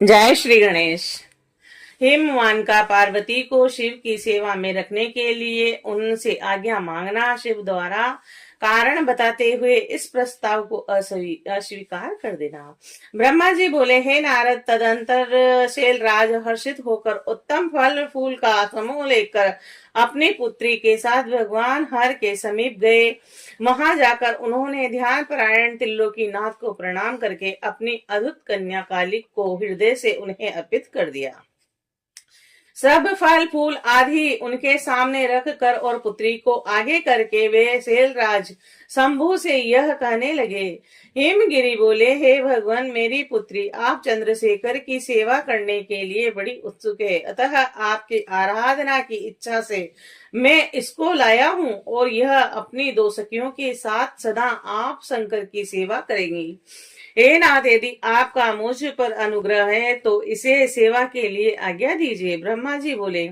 जय श्री गणेश। हेमवान का पार्वती को शिव की सेवा में रखने के लिए उनसे आज्ञा मांगना, शिव द्वारा कारण बताते हुए इस प्रस्ताव को अस्वीकार कर देना। ब्रह्मा जी बोले, हे नारद, तदंतर शैलराज हर्षित होकर उत्तम फल फूल का समूह लेकर अपनी पुत्री के साथ भगवान हर के समीप गए। वहां जाकर उन्होंने ध्यान परायण त्रिलोकी नाथ को प्रणाम करके अपनी अद्भुत कन्या कालिक को हृदय से उन्हें अर्पित कर दिया। सब फल फूल आदि उनके सामने रख कर और पुत्री को आगे करके वे शैलराज शंभु से यह कहने लगे। हिमगिरी बोले, हे भगवान, मेरी पुत्री आप चंद्रशेखर की सेवा करने के लिए बड़ी उत्सुक है, अतः आपकी आराधना की इच्छा से मैं इसको लाया हूँ और यह अपनी दो सखियों के साथ सदा आप शंकर की सेवा करेंगी। हे नाथ, यदि आपका मुझ पर अनुग्रह है तो इसे सेवा के लिए आज्ञा दीजिए। ब्रह्मा जी बोले,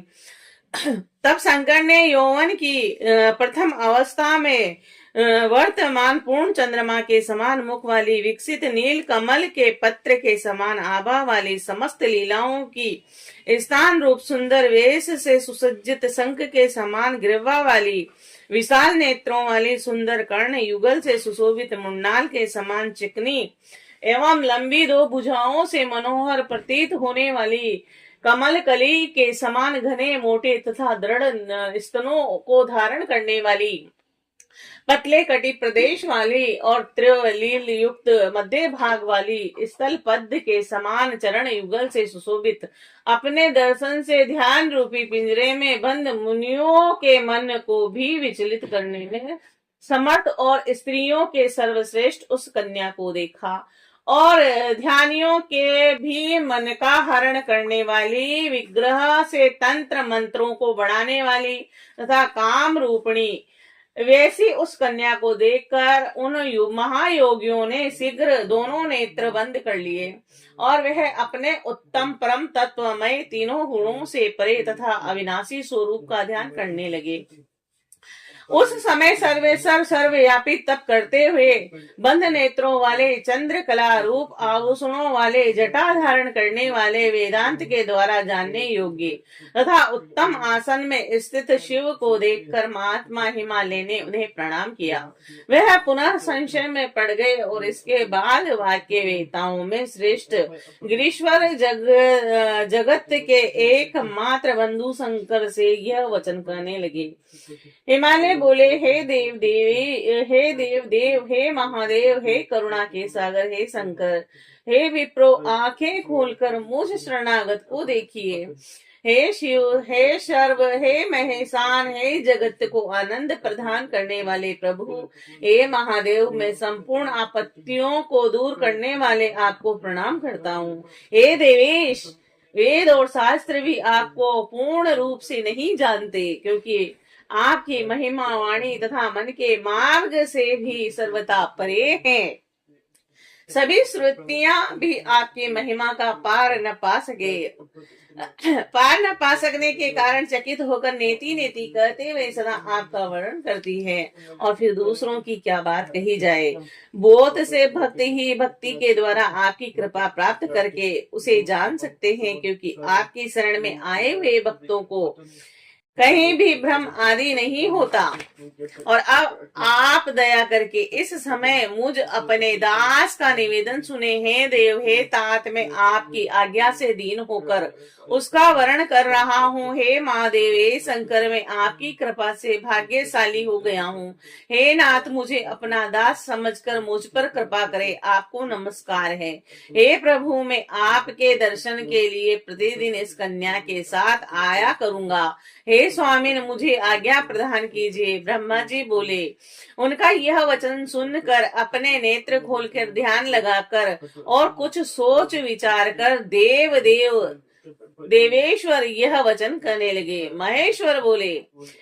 तब शंकर ने यौवन की प्रथम अवस्था में वर्तमान पूर्ण चंद्रमा के समान मुख वाली, विकसित नील कमल के पत्र के समान आभा वाली, समस्त लीलाओं की स्थान रूप सुंदर वेश से सुसज्जित, शंख के समान ग्रीवा वाली, विशाल नेत्रों वाली, सुंदर कर्ण युगल से सुशोभित, मुंडाल के समान चिकनी एवं लंबी दो भुजाओं से मनोहर प्रतीत होने वाली, कमल कली के समान घने मोटे तथा दृढ़ स्तनों को धारण करने वाली, पतले कटी प्रदेश वाली और त्रिवलील युक्त मध्य भाग वाली, स्थल पद्म के समान चरण युगल से सुशोभित, अपने दर्शन से ध्यान रूपी पिंजरे में बंद मुनियों के मन को भी विचलित करने में समर्थ और स्त्रियों के सर्वश्रेष्ठ उस कन्या को देखा और ध्यानियों के भी मन का हरण करने वाली, विग्रह से तंत्र मंत्रों को बढ़ाने वाली तथा काम रूपणी वैसी उस कन्या को देखकर उन महायोगियों ने शीघ्र दोनों नेत्र बंद कर लिए और वह अपने उत्तम परम तत्वमय तीनों गुणों से परे तथा अविनाशी स्वरूप का ध्यान करने लगे। उस समय सर्वेश्वर सर्वव्यापी तप करते हुए बंद नेत्रों वाले, चंद्र कला रूप आभूषणों वाले, जटा धारण करने वाले, वेदांत के द्वारा जानने योग्य तथा उत्तम आसन में स्थित शिव को देखकर महात्मा हिमालय ने उन्हें प्रणाम किया। वह पुनः संशय में पड़ गए और इसके बाद वाक्य वेताओं में श्रेष्ठ गिरीश्वर जगत के एकमात्र बंधु शंकर से यह वचन कहने लगे। हिमालय बोले, हे देव देव, हे महादेव, हे करुणा के सागर, हे शंकर, हे विप्रो, आंखें खोलकर मुझ शरणागत को देखिए। हे शिव, हे सर्व, हे महेशान, हे जगत को आनंद प्रदान करने वाले प्रभु, हे महादेव, मैं संपूर्ण आपत्तियों को दूर करने वाले आपको प्रणाम करता हूँ। हे देवेश, वेद और शास्त्र भी आपको पूर्ण रूप से नहीं जानते, क्योंकि आपकी महिमा वाणी तथा मन के मार्ग से भी सर्वथा परे हैं। सभी श्रुतियां भी आपकी महिमा का पार न पा सकने के कारण चकित होकर नेति नेति कहते हुए सदा आपका वर्णन करती है, और फिर दूसरों की क्या बात कही जाए। बोध से भक्त ही भक्ति के द्वारा आपकी कृपा प्राप्त करके उसे जान सकते हैं, क्योंकि आपकी शरण में आए हुए भक्तों को कहीं भी भ्रम आदि नहीं होता। और अब आप दया करके इस समय मुझ अपने दास का निवेदन सुने। हे देव, हे तात, मैं आपकी आज्ञा से दीन होकर उसका वर्ण कर रहा हूँ। हे महादेव, हे शंकर, मैं आपकी कृपा से भाग्यशाली हो गया हूँ। हे नाथ, मुझे अपना दास समझकर मुझ पर कृपा करे, आपको नमस्कार है। हे प्रभु, मैं आपके दर्शन के लिए प्रतिदिन इस कन्या के साथ आया करूंगा। हे स्वामी, मुझे आज्ञा प्रदान कीजिए। ब्रह्मा जी बोले। उनका यह वचन सुनकर अपने नेत्र खोलकर ध्यान लगाकर और कुछ सोच विचार कर देवेश्वर यह वचन कहने लगे। महेश्वर बोले,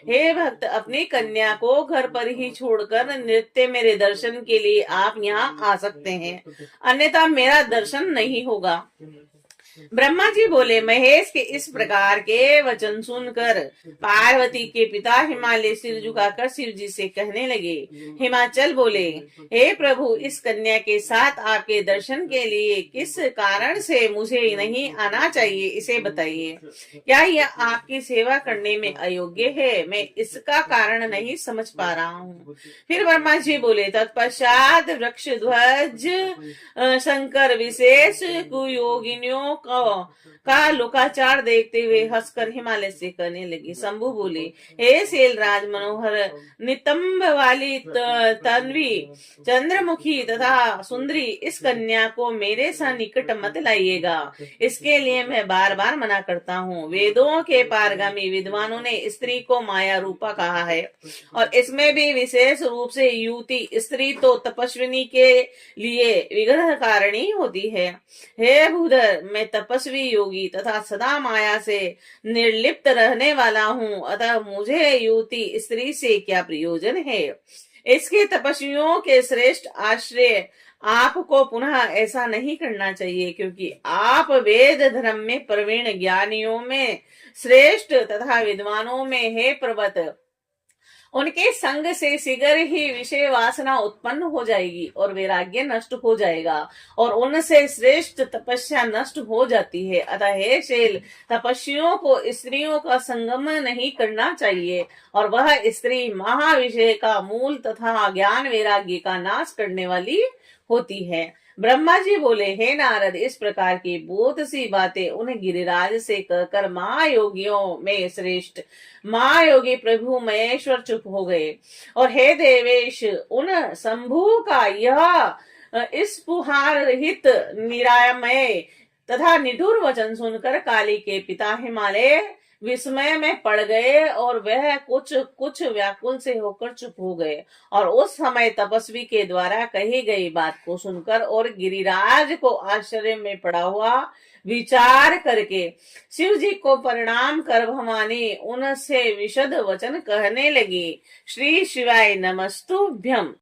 हे भक्त, अपनी कन्या को घर पर ही छोड़कर नृत्य मेरे दर्शन के लिए आप यहाँ आ सकते हैं, अन्यथा मेरा दर्शन नहीं होगा। ब्रह्मा जी बोले, महेश के इस प्रकार के वचन सुनकर पार्वती के पिता हिमालय सिर झुकाकर शिव जी से कहने लगे। हिमाचल बोले, हे प्रभु, इस कन्या के साथ आपके दर्शन के लिए किस कारण से मुझे नहीं आना चाहिए, इसे बताइए। क्या यह आपकी सेवा करने में अयोग्य है? मैं इसका कारण नहीं समझ पा रहा हूँ। फिर ब्रह्मा जी बोले, तत्पश्चात वृक्ष ध्वज शंकर विशेष कुयोगिनियों का लोकाचार देखते हुए हंसकर हिमालय से कहने लगी। शंभु बोले, हे शैलराज मनोहर नितंब वाली तन्वी चंद्रमुखी तथा सुंदरी, इस कन्या को मेरे सन्निकट मत लाइएगा। इसके लिए मैं बार बार मना करता हूँ। वेदों के पारगामी विद्वानों ने स्त्री को माया रूपा कहा है, और इसमें भी विशेष रूप से युवती स्त्री तो तपस्विनी के लिए विग्रह कारिणी होती है। हे भूधर, मैं तपस्वी योगी तथा सदा माया से निर्लिप्त रहने वाला हूँ, अतः मुझे युवती स्त्री से क्या प्रयोजन है। इसके तपस्वियों के श्रेष्ठ आश्रय आपको पुनः ऐसा नहीं करना चाहिए, क्योंकि आप वेद धर्म में प्रवीण, ज्ञानियों में श्रेष्ठ तथा विद्वानों में है पर्वत। उनके संग से शीघ्र ही विषय वासना उत्पन्न हो जाएगी और वैराग्य नष्ट हो जाएगा, और उनसे श्रेष्ठ तपस्या नष्ट हो जाती है। अतः हे शैल, तपस्वियों को स्त्रियों का संगम नहीं करना चाहिए, और वह स्त्री महाविषय का मूल तथा ज्ञान वैराग्य का नाश करने वाली होती है। ब्रह्मा जी बोले, हे नारद, इस प्रकार की बहुत सी बातें उन गिरिराज से कहकर महायोगियों में श्रेष्ठ महायोगी प्रभु महेश्वर चुप हो गए। और हे देवेश, उन शंभु का यह इस पुहार रहित निरामय तथा निठुर वचन सुनकर काली के पिता हिमालय विस्मय में पड़ गए, और वह कुछ व्याकुल से होकर चुप हो गए। और उस समय तपस्वी के द्वारा कही गई बात को सुनकर और गिरिराज को आश्चर्य में पड़ा हुआ विचार करके शिव जी को प्रणाम कर भवानी उनसे विशद वचन कहने लगी। श्री शिवाय नमस्तुभ्यम।